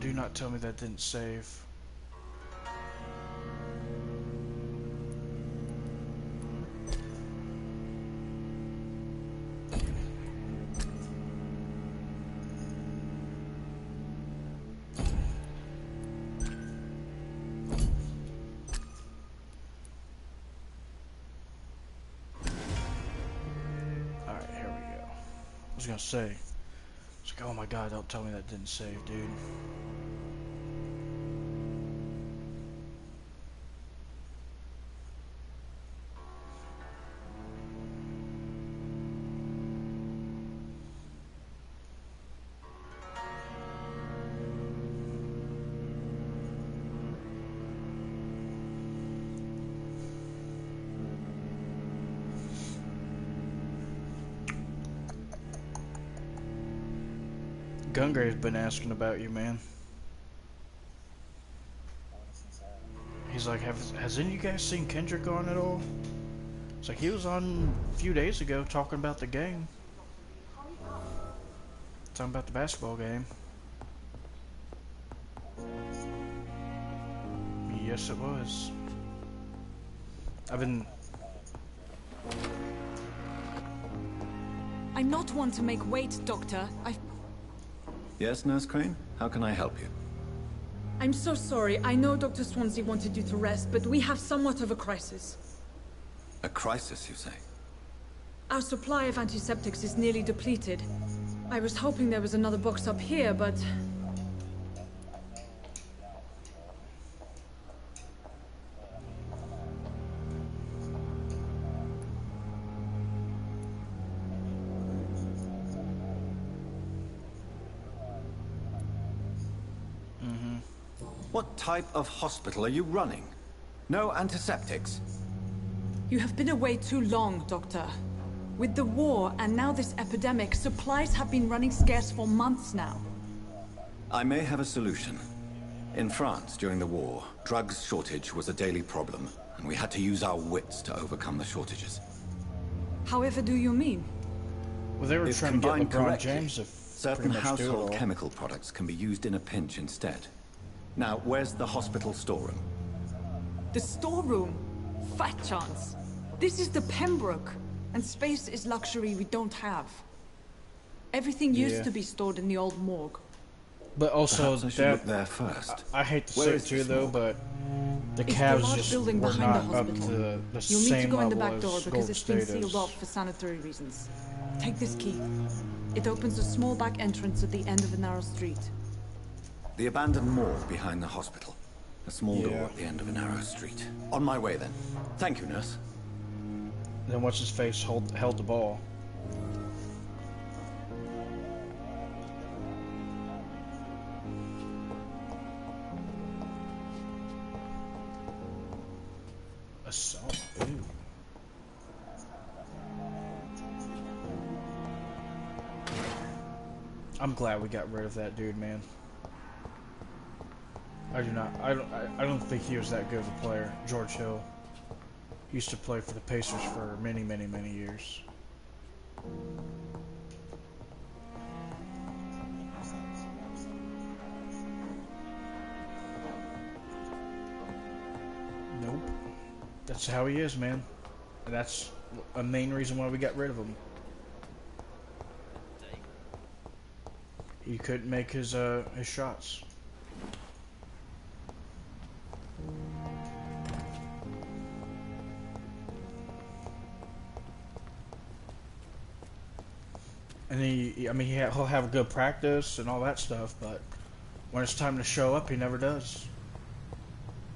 do not tell me that didn't save. Alright, here we go. I was gonna say, it's like, oh my god, don't tell me that didn't save, dude. Gungrave's been asking about you, man. He's like, has any of you guys seen Kendrick on at all? It's like, he was on a few days ago talking about the game. Talking about the basketball game. Yes, it was. I'm not one to make wait, Doctor. Yes, Nurse Crane? How can I help you? I'm so sorry. I know Dr. Swansea wanted you to rest, but we have somewhat of a crisis. A crisis, you say? Our supply of antiseptics is nearly depleted. I was hoping there was another box up here, but... What type of hospital are you running? No antiseptics? You have been away too long, Doctor. With the war and now this epidemic, supplies have been running scarce for months now. I may have a solution. In France, during the war, drugs shortage was a daily problem, and we had to use our wits to overcome the shortages. However do you mean? Well, they were If trying to get combined LeBron correctly, James to certain pretty much do it household all. chemical products can be used in a pinch instead. Now, where's the hospital storeroom? The storeroom? Fat chance. This is the Pembroke, and space is luxury we don't have. Everything used to be stored in the old morgue. But also, Perhaps I should look there first. I hate to Where say it is too, this though, morgue? but the It's the Cavs large just building were behind the not up hospital. to the You'll need to same go in the level back door as because Gold it's been State sealed is. off for sanitary reasons. Take this key. It opens a small back entrance at the end of a narrow street. The abandoned morgue behind the hospital. A small door Yeah. at the end of a narrow street. On my way, then. Thank you, nurse. Then what's his face held the ball. Assault. Ooh. I'm glad we got rid of that dude, man. I don't think he was that good of a player. George Hill. He used to play for the Pacers for many, many, many years. Nope. That's how he is, man. And that's a main reason why we got rid of him. He couldn't make his shots. And he'll have good practice and all that stuff, but when it's time to show up, he never does.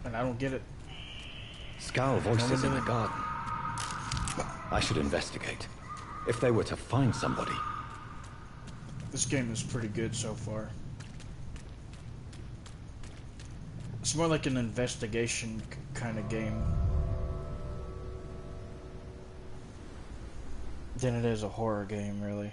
And I don't get it. Scowl voices in the garden. I should investigate. If they were to find somebody. This game is pretty good so far. It's more like an investigation kind of game than it is a horror game, really.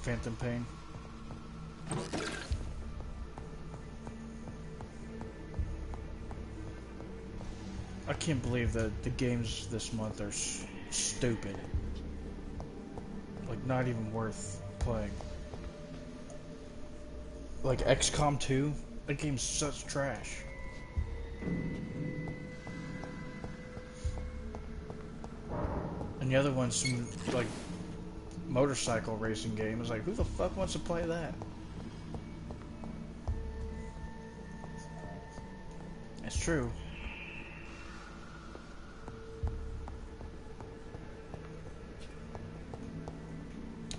Phantom Pain. I can't believe that the games this month are stupid. Like, not even worth playing. Like XCOM 2, that game's such trash. And the other one's some, like, motorcycle racing game. It's like, who the fuck wants to play that? It's true.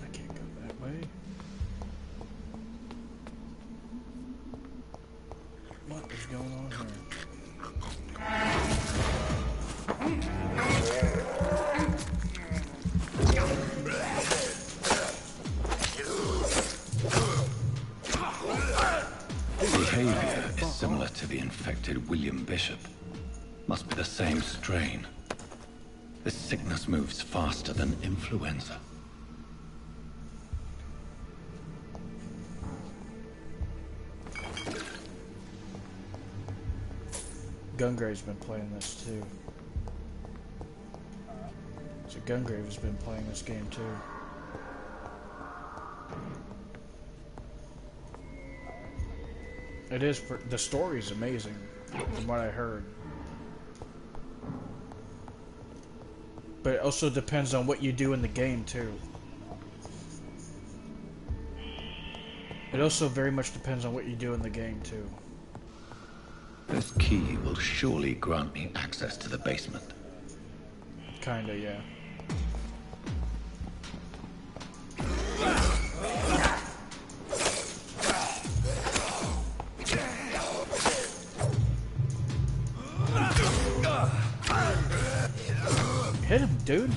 I can't go that way. What is going on here? Behavior is similar to the infected William Bishop. Must be the same strain. This sickness moves faster than influenza. Gungrave's been playing this too. So Gungrave has been playing this game too. It is. The story's amazing, from what I heard. But it also depends on what you do in the game too. It also very much depends on what you do in the game too. This key will surely grant me access to the basement. Kinda, yeah. Hit him, dude.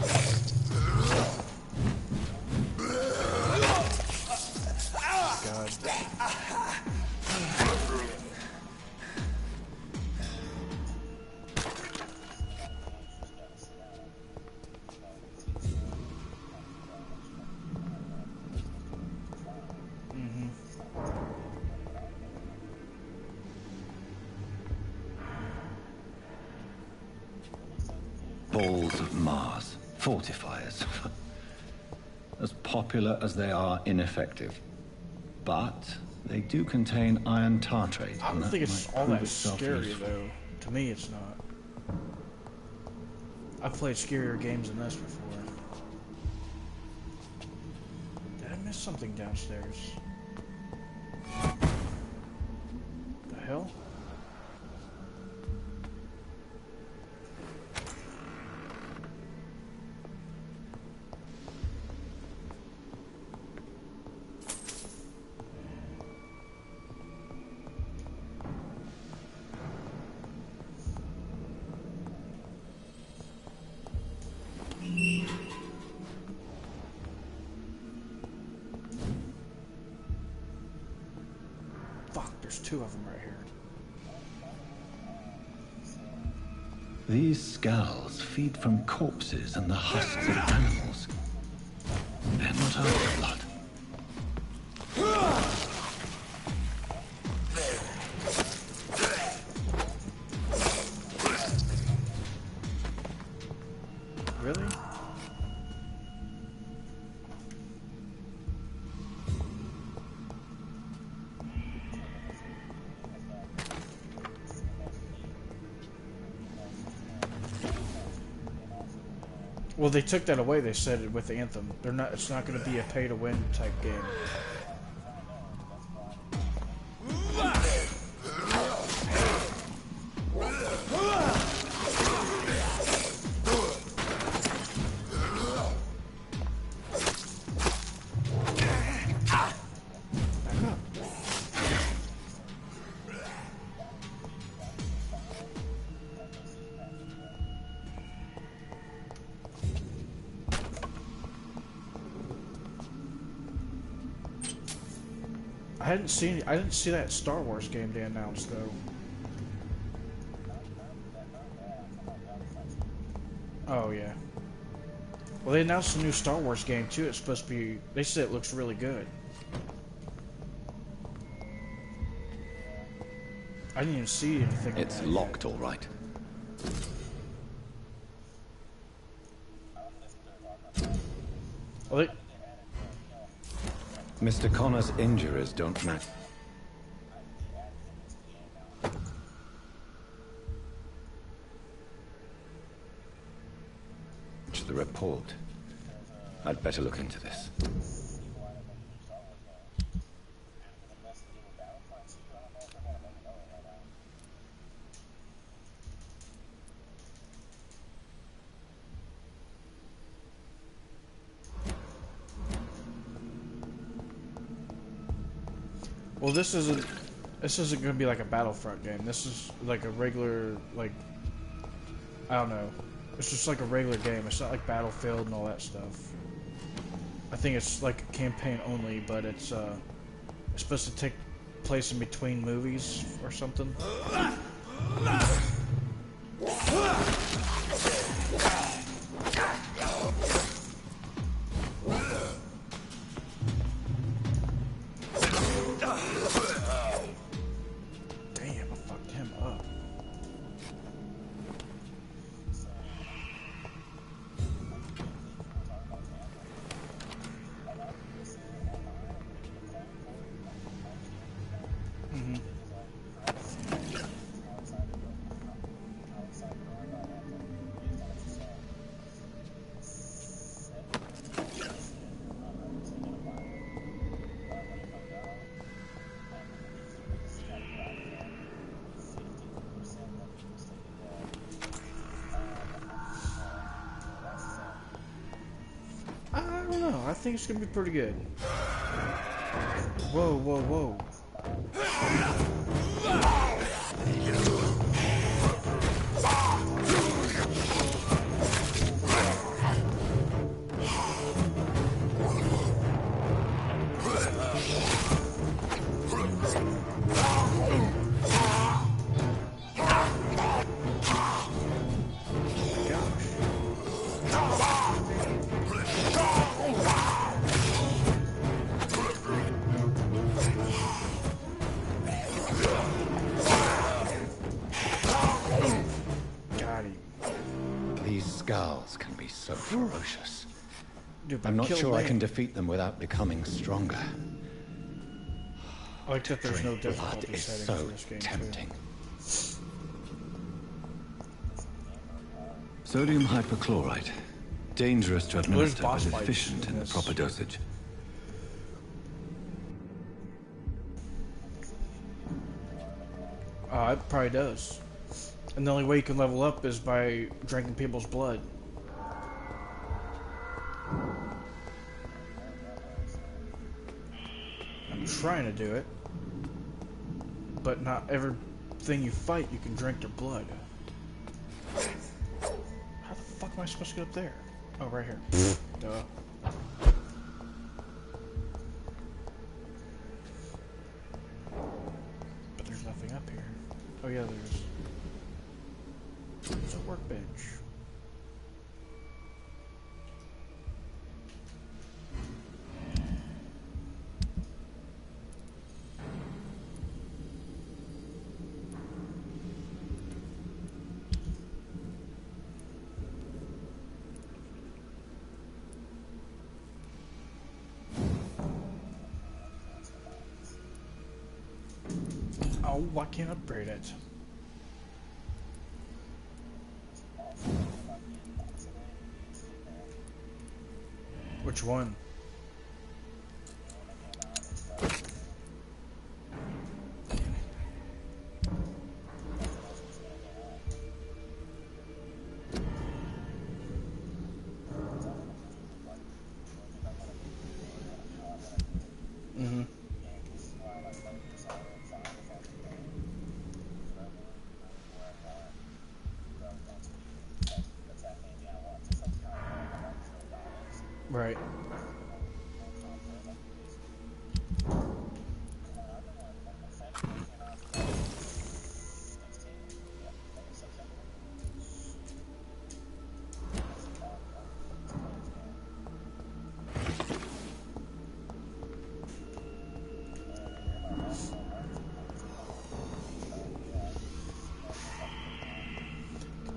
God. Balls of Mars. Fortifiers. As popular as they are ineffective. But they do contain iron tartrate. I don't think it's all that scary, though. To me, it's not. I've played scarier games than this before. Did I miss something downstairs? The hell? There's two of them right here. These skulls feed from corpses and the husks of animals. They're not after blood. Really? Well, they took that away. They said it with Anthem. They're not. It's not going to be a pay-to-win type game. I didn't see that Star Wars game they announced though. Oh yeah. Well, they announced a new Star Wars game too. It's supposed to be. They said it looks really good. I didn't even see anything. It's locked, all right. Well, Mr. Connor's injuries don't match. The report. I'd better look into this. well, this isn't going to be like a Battlefront game. This is like a regular, like, I don't know. It's just like a regular game. It's not like Battlefield and all that stuff. I think it's like a campaign only, but it's supposed to take place in between movies or something. Damn, I fucked him up. I don't know. I think it's gonna be pretty good. Whoa, whoa, whoa. Skulls can be so ferocious. Dude, I'm not sure I me. can defeat them without becoming stronger. I like that there's no Drink blood difficulty is settings so for this game tempting. too. Sodium hypochlorite. Dangerous to administer, boss but fights efficient in the this. proper dosage. It probably does. And the only way you can level up is by drinking people's blood. I'm trying to do it. But not everything you fight you can drink their blood. How the fuck am I supposed to get up there? Oh, right here. Duh. But there's nothing up here. Oh yeah, there's a workbench. Oh, I can't upgrade it. Which one? Mm-hmm. Right.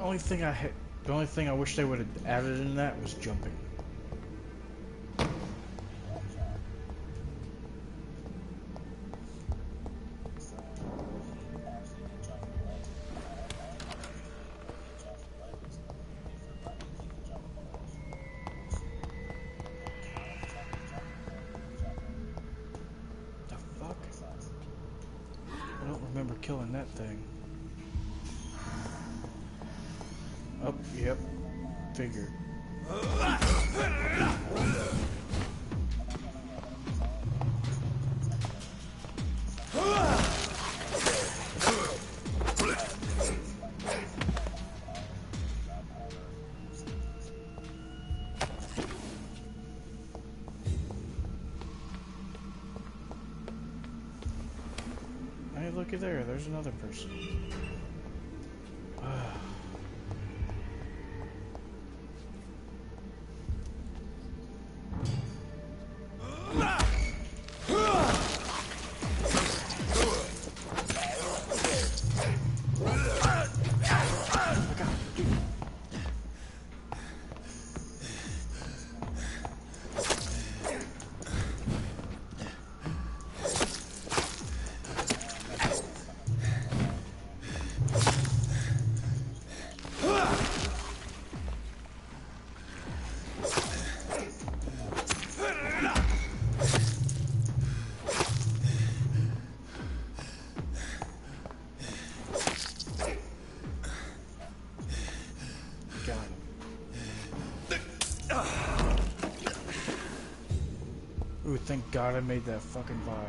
The only thing I wish they would have added in that was jumping. The fuck? I don't remember killing that thing. Oh, yep. Figured. Hey, looky there. There's another person. Ooh, thank God I made that fucking vial.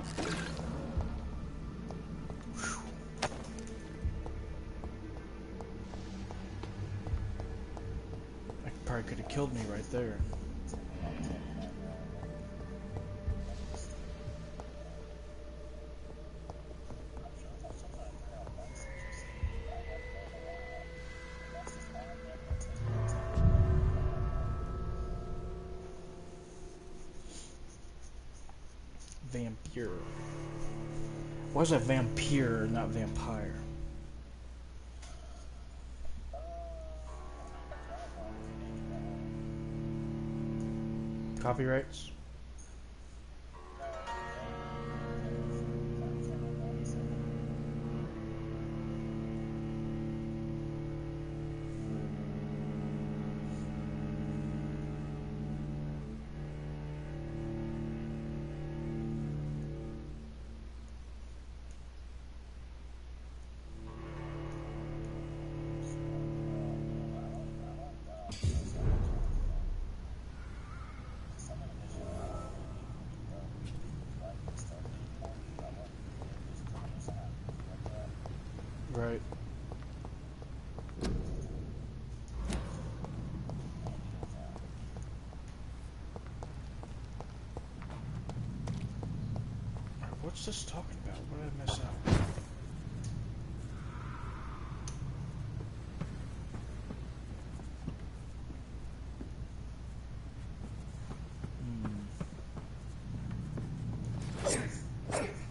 That probably could have killed me right there. Vampyr. Why is that vampire, not vampire? Copyrights? Right. What's this talking about? What did I miss out?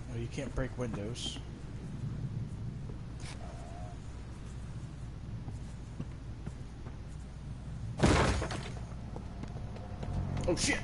Well, you can't break windows. Oh shit!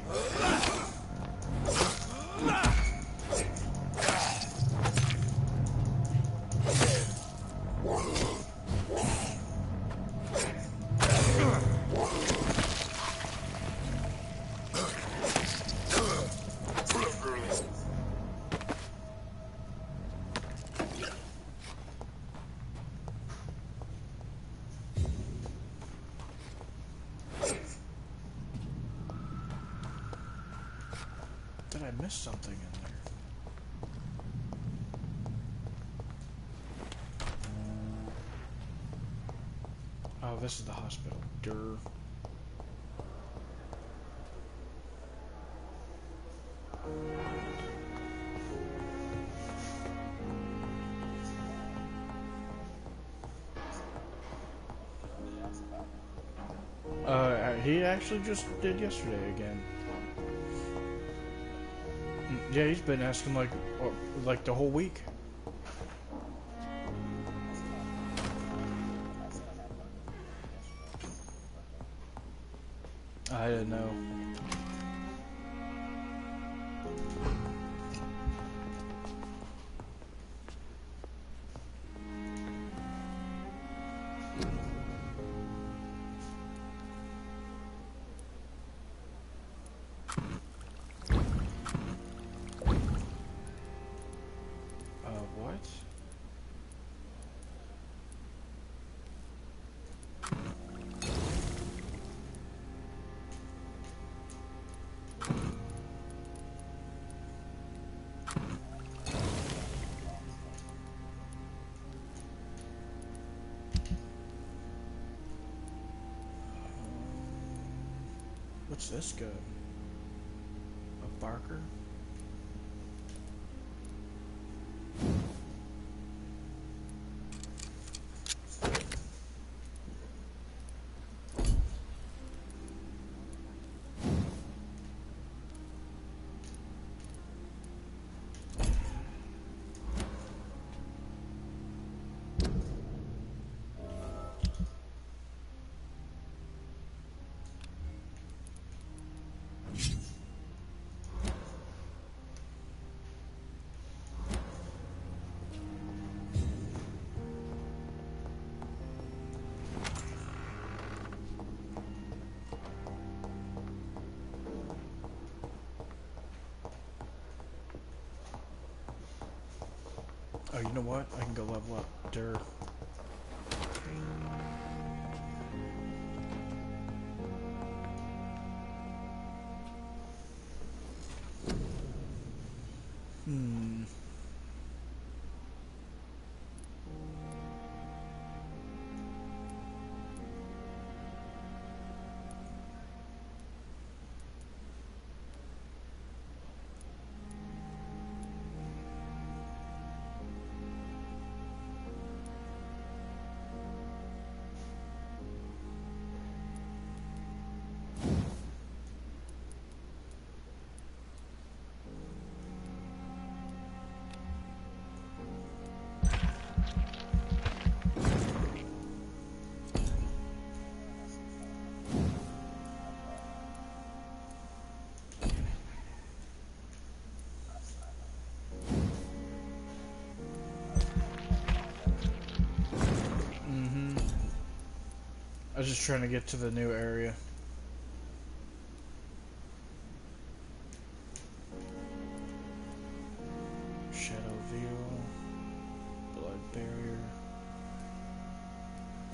Did I miss something in there? Oh, this is the hospital. Durr. He actually just did yesterday again. Yeah, he's been asking like the whole week. I didn't know. What? What's this gun? A Barker? Oh, you know what? I can go level up. Durr. I was just trying to get to the new area. Shadow Veil. Blood Barrier.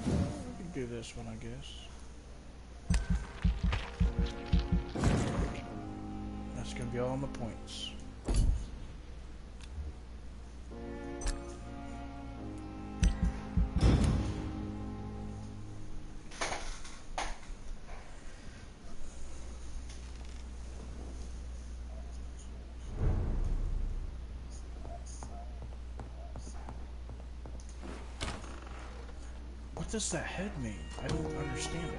We can do this one, I guess. That's gonna be all my points. What does that head mean? I don't understand it.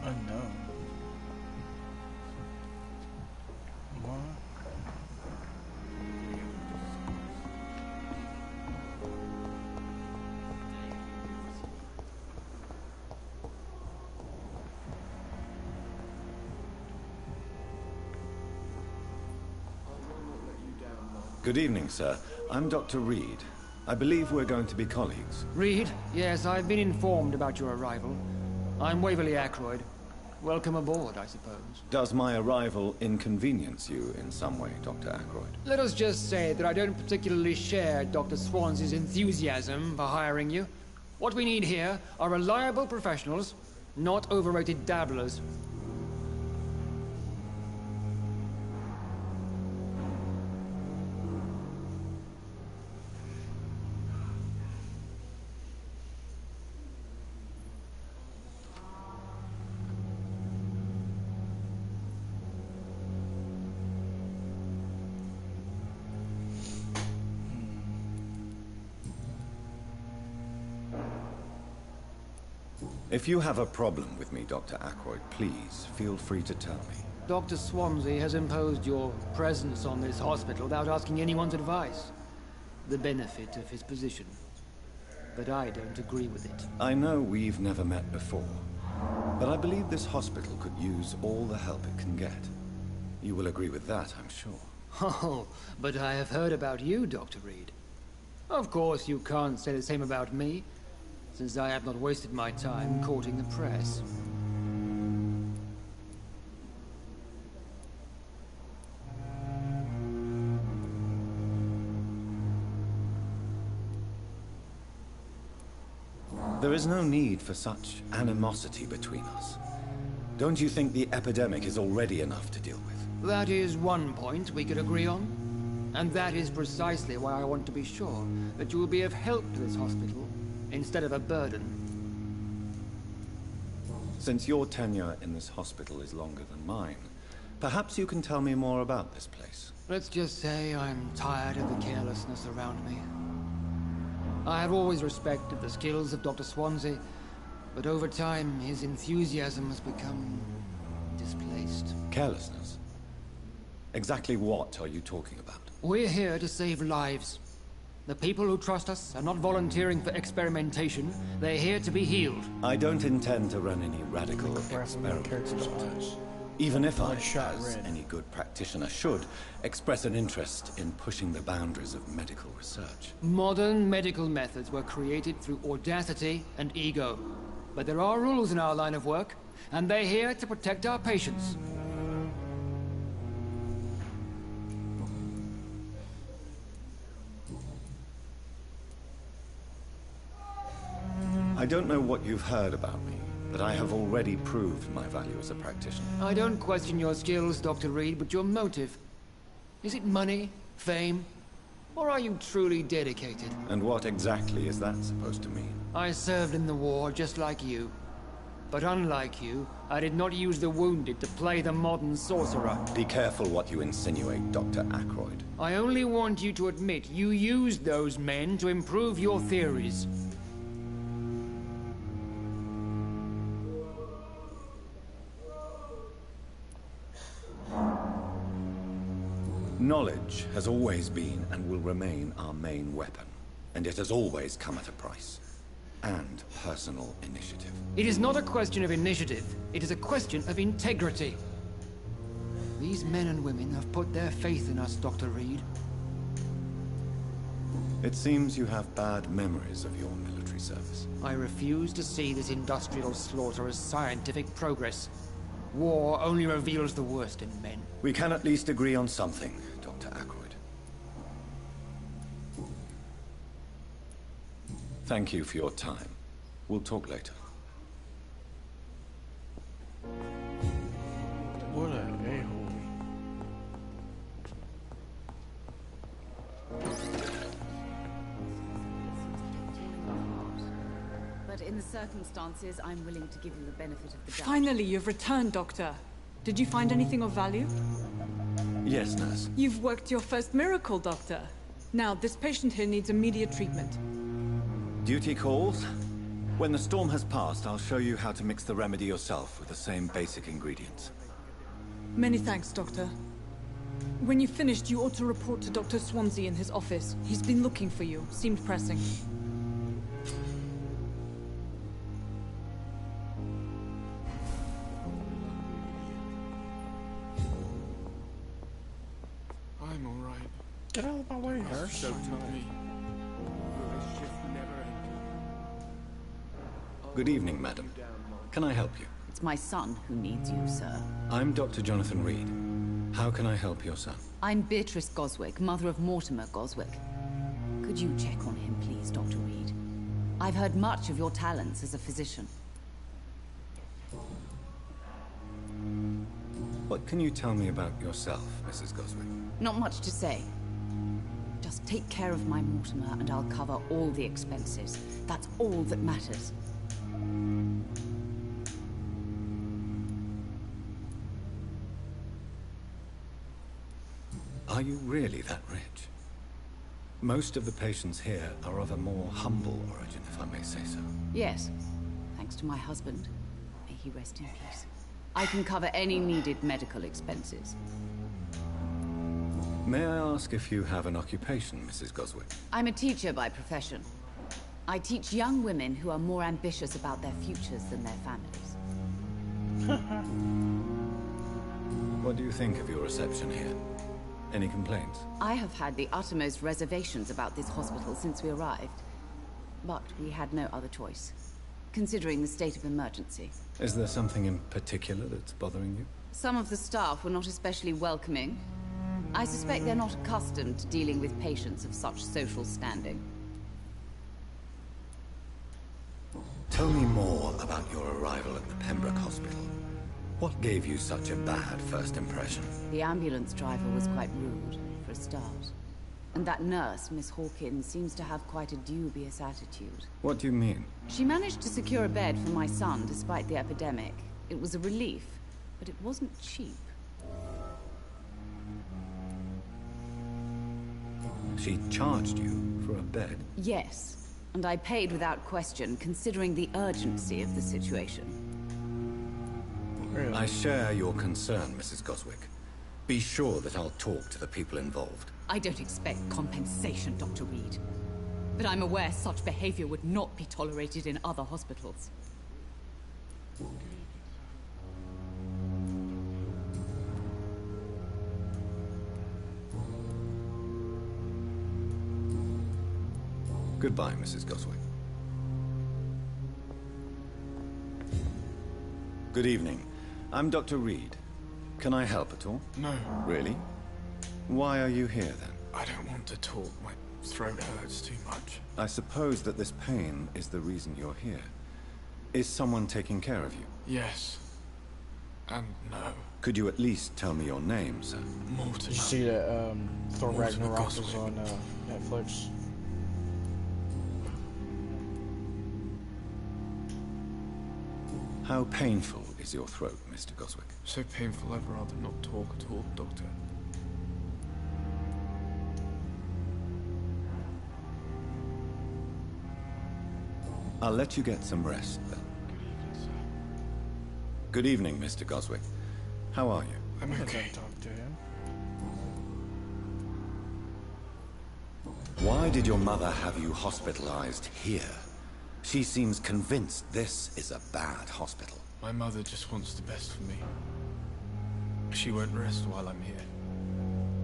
Unknown. What? Good evening, sir. I'm Dr. Reed. I believe we're going to be colleagues. Reed? Yes, I've been informed about your arrival. I'm Waverly Ackroyd. Welcome aboard, I suppose. Does my arrival inconvenience you in some way, Dr. Ackroyd? Let us just say that I don't particularly share Dr. Swans's enthusiasm for hiring you. What we need here are reliable professionals, not overrated dabblers. If you have a problem with me, Dr. Ackroyd, please feel free to tell me. Dr. Swansea has imposed your presence on this hospital without asking anyone's advice. The benefit of his position. But I don't agree with it. I know we've never met before, but I believe this hospital could use all the help it can get. You will agree with that, I'm sure. Oh, but I have heard about you, Dr. Reed. Of course, you can't say the same about me, since I have not wasted my time courting the press. There is no need for such animosity between us. Don't you think the epidemic is already enough to deal with? That is one point we could agree on. And that is precisely why I want to be sure that you will be of help to this hospital, instead of a burden. Since your tenure in this hospital is longer than mine, perhaps you can tell me more about this place. Let's just say I'm tired of the carelessness around me. I have always respected the skills of Dr. Swansea, but over time his enthusiasm has become displaced. Carelessness? Exactly what are you talking about? We're here to save lives. The people who trust us are not volunteering for experimentation. They're here to be healed. I don't intend to run any radical experiments, Doctor. Even if I, as any good practitioner should, express an interest in pushing the boundaries of medical research. Modern medical methods were created through audacity and ego. But there are rules in our line of work, and they're here to protect our patients. I don't know what you've heard about me, but I have already proved my value as a practitioner. I don't question your skills, Dr. Reed, but your motive. Is it money, fame, or are you truly dedicated? And what exactly is that supposed to mean? I served in the war just like you. But unlike you, I did not use the wounded to play the modern sorcerer. Be careful what you insinuate, Dr. Ackroyd. I only want you to admit you used those men to improve your theories. Knowledge has always been and will remain our main weapon, and it has always come at a price. And personal initiative. It is not a question of initiative, it is a question of integrity. These men and women have put their faith in us, Dr. Reed. It seems you have bad memories of your military service. I refuse to see this industrial slaughter as scientific progress. War only reveals the worst in men. We can at least agree on something, Dr. Ackroyd. Thank you for your time. We'll talk later. What an a-hole. But in the circumstances, I'm willing to give you the benefit of the doubt. Finally, you've returned, Doctor. Did you find anything of value? Yes, nurse. You've worked your first miracle, Doctor. Now, this patient here needs immediate treatment. Duty calls. When the storm has passed, I'll show you how to mix the remedy yourself with the same basic ingredients. Many thanks, Doctor. When you've finished, you ought to report to Dr. Swansea in his office. He's been looking for you. Seemed pressing. I'm all right. Get out of my way, nurse. So told me. Good evening, madam. Can I help you? It's my son who needs you, sir. I'm Dr. Jonathan Reed. How can I help your son? I'm Beatrice Goswick, mother of Mortimer Goswick. Could you check on him, please, Dr. Reed? I've heard much of your talents as a physician. What can you tell me about yourself, Mrs. Goswick? Not much to say. Just take care of my Mortimer and I'll cover all the expenses. That's all that matters. Are you really that rich? Most of the patients here are of a more humble origin, if I may say so. Yes, thank thanks to my husband. May he rest in peace. I can cover any needed medical expenses. May I ask if you have an occupation, Mrs. Goswick? I'm a teacher by profession. I teach young women who are more ambitious about their futures than their families. What do you think of your reception here? Any complaints? I have had the uttermost reservations about this hospital since we arrived. But we had no other choice, considering the state of emergency. Is there something in particular that's bothering you? Some of the staff were not especially welcoming. I suspect they're not accustomed to dealing with patients of such social standing. Tell me more about your arrival at the Pembroke Hospital. What gave you such a bad first impression? The ambulance driver was quite rude, for a start. And that nurse, Miss Hawkins, seems to have quite a dubious attitude. What do you mean? She managed to secure a bed for my son despite the epidemic. It was a relief, but it wasn't cheap. She charged you for a bed? Yes, and I paid without question, considering the urgency of the situation. Really? I share your concern, Mrs. Goswick. Be sure that I'll talk to the people involved. I don't expect compensation, Dr. Reed. But I'm aware such behavior would not be tolerated in other hospitals. Goodbye, Mrs. Goswick. Good evening. I'm Dr. Reed. Can I help at all? No, Really? Why are you here, then? I don't want to talk. My throat hurts too much. I suppose that this pain is the reason you're here. Is someone taking care of you? Yes. And no. Could you at least tell me your name, sir? Mortimer. Did you see that Thor Mortimer Ragnarok is Goswick. on Netflix? How painful is your throat, Mr. Goswick? So painful I'd rather not talk at all, Doctor. I'll let you get some rest, then. Good evening, sir. Good evening, Mr. Goswick. How are you? I'm I okay. can't talk to him. Why did your mother have you hospitalized here? She seems convinced this is a bad hospital. My mother just wants the best for me. She won't rest while I'm here.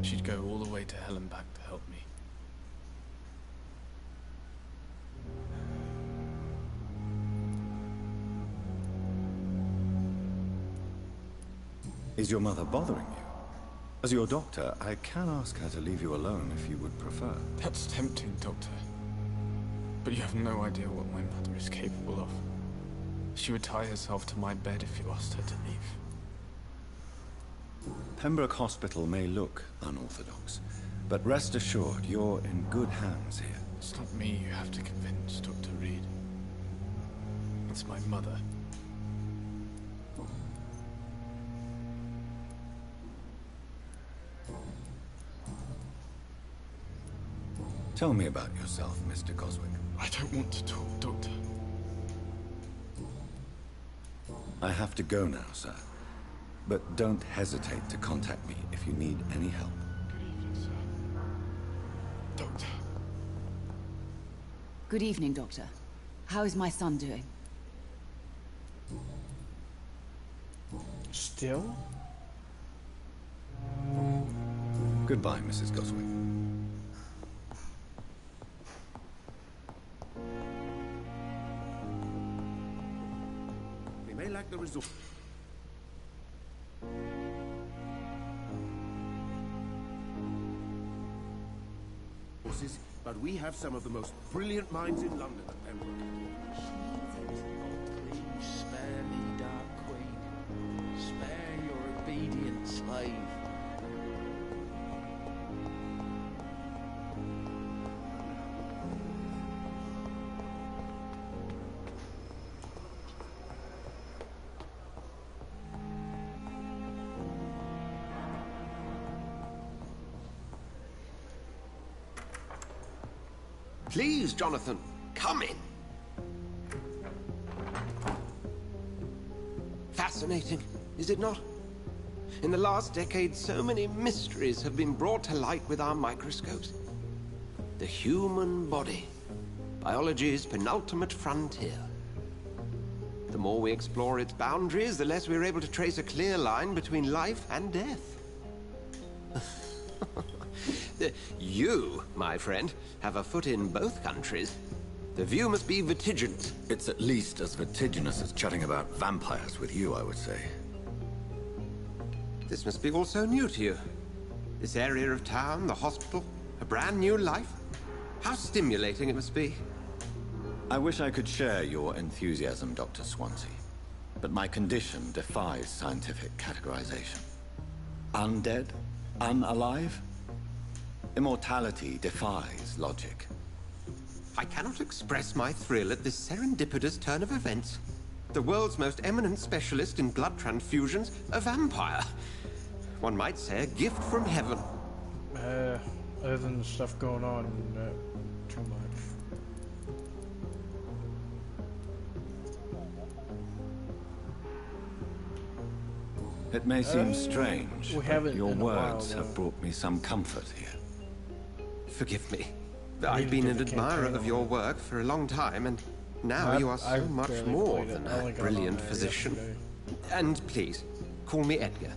She'd go all the way to hell and back to help me. Is your mother bothering you? As your doctor, I can ask her to leave you alone if you would prefer. That's tempting, Doctor. But you have no idea what my mother is capable of. She would tie herself to my bed if you asked her to leave. Pembroke Hospital may look unorthodox, but rest assured you're in good hands here. It's not me you have to convince, Dr. Reed. It's my mother. Tell me about yourself, Mr. Goswick. I don't want to talk, Doctor. I have to go now, sir. But don't hesitate to contact me if you need any help. Good evening, sir. Doctor. Good evening, Doctor. How is my son doing? Still? Goodbye, Mrs. Goswick. We may lack the resources, but we have some of the most brilliant minds in London at Pembroke. Please spare me, Dark Queen. Spare your obedient slave. Please, Jonathan, come in. Fascinating, is it not? In the last decade, so many mysteries have been brought to light with our microscopes. The human body, biology's penultimate frontier. The more we explore its boundaries, the less we're able to trace a clear line between life and death. You, my friend, have a foot in both countries. The view must be vertiginous. It's at least as vertiginous as chatting about vampires with you, I would say. This must be all so new to you. This area of town, the hospital, a brand new life. How stimulating it must be. I wish I could share your enthusiasm, Dr. Swansea. But my condition defies scientific categorization. Undead? Unalive? Immortality defies logic. I cannot express my thrill at this serendipitous turn of events. The world's most eminent specialist in blood transfusions, a vampire. One might say a gift from heaven. Other than the stuff going on, too much. It may seem strange, but your words while, have brought me some comfort here. Forgive me. I've been an admirer of your work for a long time, and now you are so much more than a brilliant physician. And please, call me Edgar.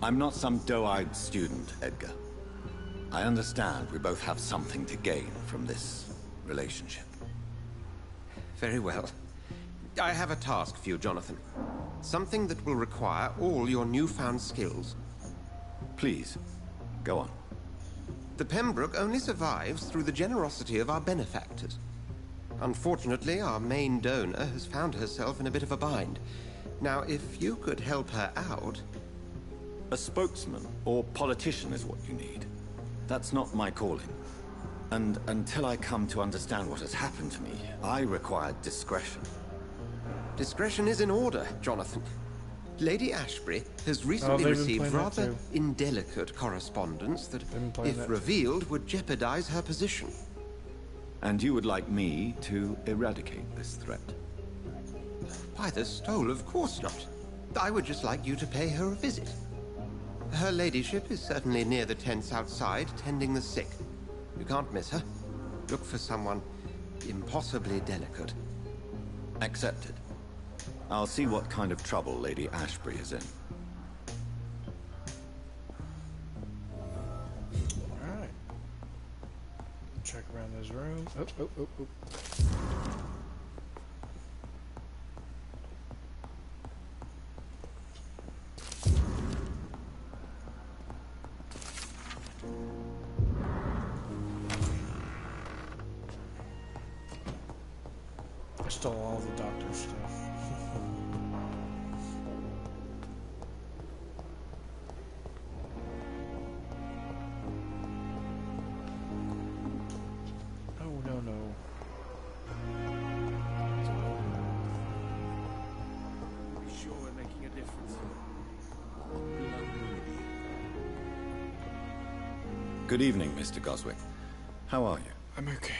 I'm not some doe-eyed student, Edgar. I understand we both have something to gain from this relationship. Very well. I have a task for you, Jonathan. Something that will require all your newfound skills. Please, go on. The Pembroke only survives through the generosity of our benefactors. Unfortunately, our main donor has found herself in a bit of a bind. Now, if you could help her out... A spokesman or politician is what you need. That's not my calling. And until I come to understand what has happened to me, I require discretion. Discretion is in order, Jonathan. Lady Ashbury has recently received rather indelicate correspondence that, if revealed, would jeopardize her position. And you would like me to eradicate this threat? By the stole, of course not. I would just like you to pay her a visit. Her ladyship is certainly near the tents outside, tending the sick. You can't miss her. Look for someone impossibly delicate. Accepted. I'll see what kind of trouble Lady Ashbury is in. Alright. Check around this room. Oh. I stole all the doctor's stuff. No. Be sure we're making a difference. Good evening, Mr. Goswick. How are you? I'm okay.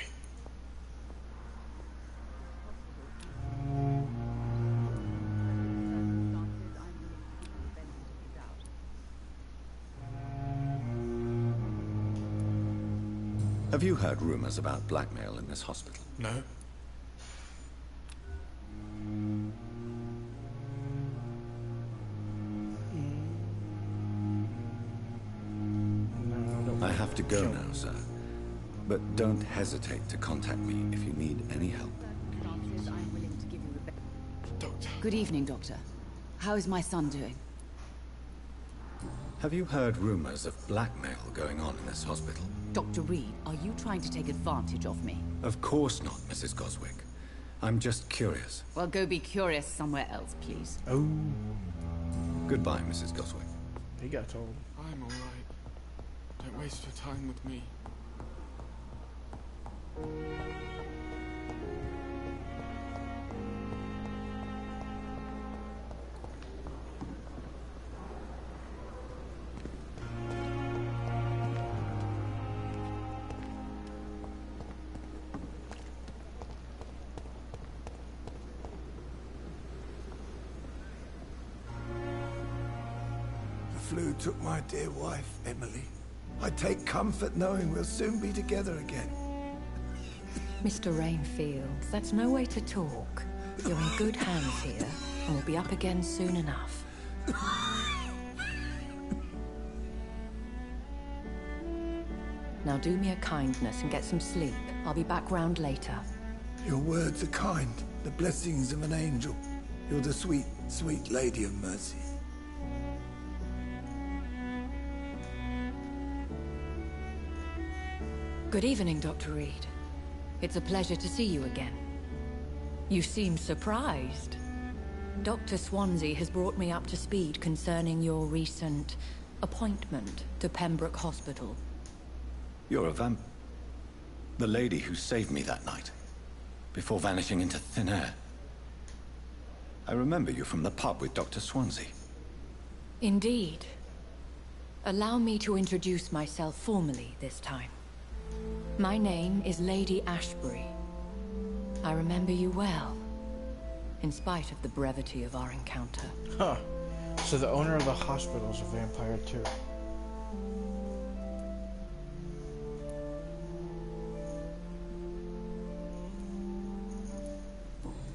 Have you heard rumors about blackmail in this hospital? No. I have to go now, sir. But don't hesitate to contact me if you need any help. Doctor. Good evening, Doctor. How is my son doing? Have you heard rumors of blackmail going on in this hospital? Dr. Reed, are you trying to take advantage of me? Of course not, Mrs. Goswick. I'm just curious. Well, go be curious somewhere else, please. Oh. Goodbye, Mrs. Goswick. He got told. I'm alright. Don't waste your time with me. flu took my dear wife, Emily. I take comfort knowing we'll soon be together again. Mr. Rainfield, that's no way to talk. You're in good hands here, and we'll be up again soon enough. Now do me a kindness and get some sleep. I'll be back round later. Your words are kind, the blessings of an angel. You're the sweet, sweet Lady of Mercy. Good evening, Dr. Reed. It's a pleasure to see you again. You seem surprised. Dr. Swansea has brought me up to speed concerning your recent appointment to Pembroke Hospital. You're a the lady who saved me that night, before vanishing into thin air. I remember you from the pub with Dr. Swansea. Indeed. Allow me to introduce myself formally this time. My name is Lady Ashbury. I remember you well, in spite of the brevity of our encounter. Huh. So the owner of the hospital is a vampire too.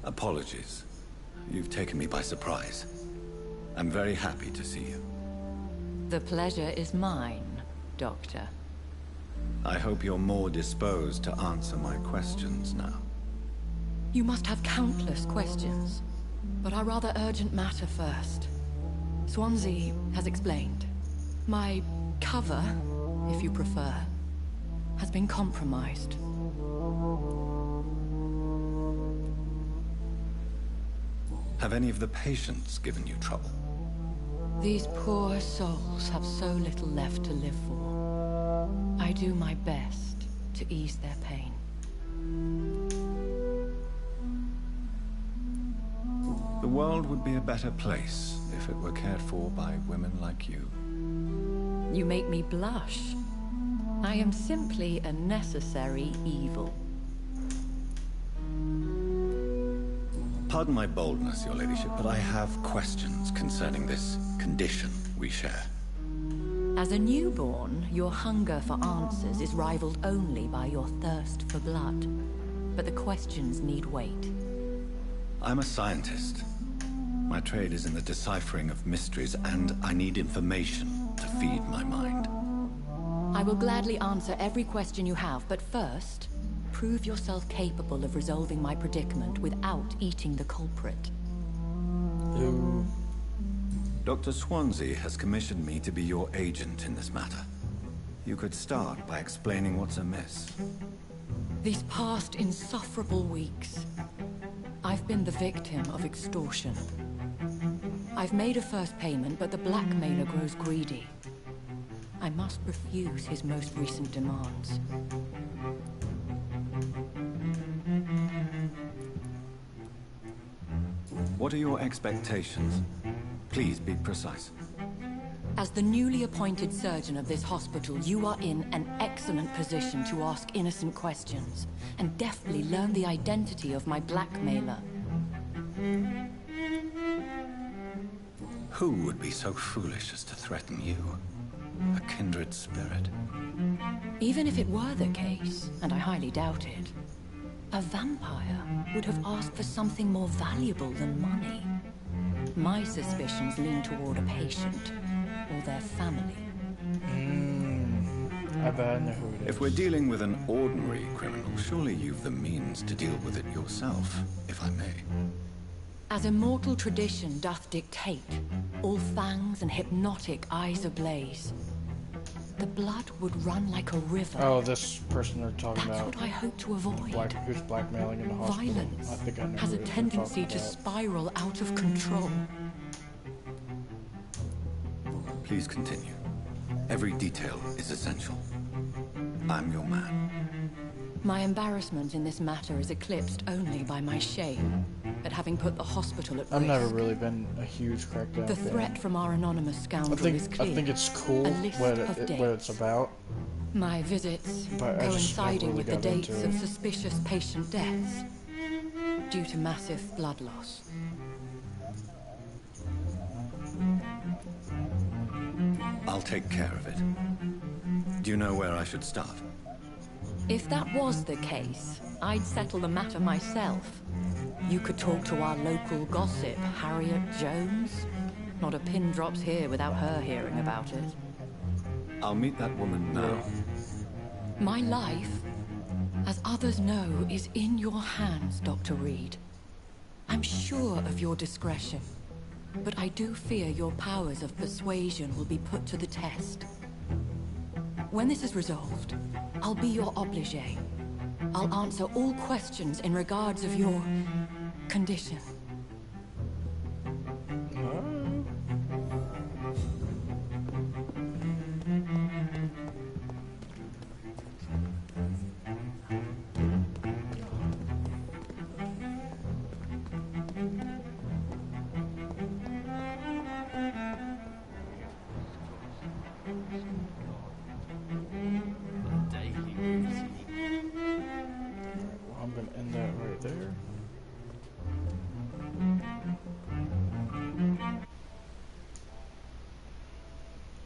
Apologies. You've taken me by surprise. I'm very happy to see you. The pleasure is mine, Doctor. I hope you're more disposed to answer my questions now. You must have countless questions, but our rather urgent matter first. Swansea has explained. My cover, if you prefer, has been compromised. Have any of the patients given you trouble? These poor souls have so little left to live for. I do my best to ease their pain. The world would be a better place if it were cared for by women like you. You make me blush. I am simply a necessary evil. Pardon my boldness, your ladyship, but I have questions concerning this condition we share. As a newborn, your hunger for answers is rivaled only by your thirst for blood. But the questions need weight. I'm a scientist. My trade is in the deciphering of mysteries, and I need information to feed my mind. I will gladly answer every question you have, but first, prove yourself capable of resolving my predicament without eating the culprit. Dr. Swansea has commissioned me to be your agent in this matter. You could start by explaining what's amiss. These past insufferable weeks, I've been the victim of extortion. I've made a first payment, but the blackmailer grows greedy. I must refuse his most recent demands. What are your expectations? Please be precise. As the newly appointed surgeon of this hospital, you are in an excellent position to ask innocent questions and deftly learn the identity of my blackmailer. Who would be so foolish as to threaten you? A kindred spirit. Even if it were the case, and I highly doubt it, a vampire would have asked for something more valuable than money. My suspicions lean toward a patient or their family. I bet I know who it is. If we're dealing with an ordinary criminal, surely you've the means to deal with it yourself, if I may. As immortal tradition doth dictate, all fangs and hypnotic eyes ablaze. The blood would run like a river. Oh, this person they're talking That's about. what I hope to avoid. Who's blackmailing in the hospital. Violence I think I know has who a it is they're tendency talking to about. spiral out of control. Please continue. Every detail is essential. I'm your man. My embarrassment in this matter is eclipsed only by my shame at having put the hospital at I've risk. never really been a huge Crackdown The fan. threat from our anonymous scoundrel is clear. I think it's cool A list what of it's about. My visits But I just never coinciding really with the got into dates it. of suspicious patient deaths due to massive blood loss. I'll take care of it. Do you know where I should start? If that was the case, I'd settle the matter myself. You could talk to our local gossip, Harriet Jones. Not a pin drops here without her hearing about it. I'll meet that woman now. My life, as others know, is in your hands, Dr. Reed. I'm sure of your discretion, but I do fear your powers of persuasion will be put to the test. When this is resolved, I'll be your obligé. I'll answer all questions in regards of your condition. I'm gonna end that right there.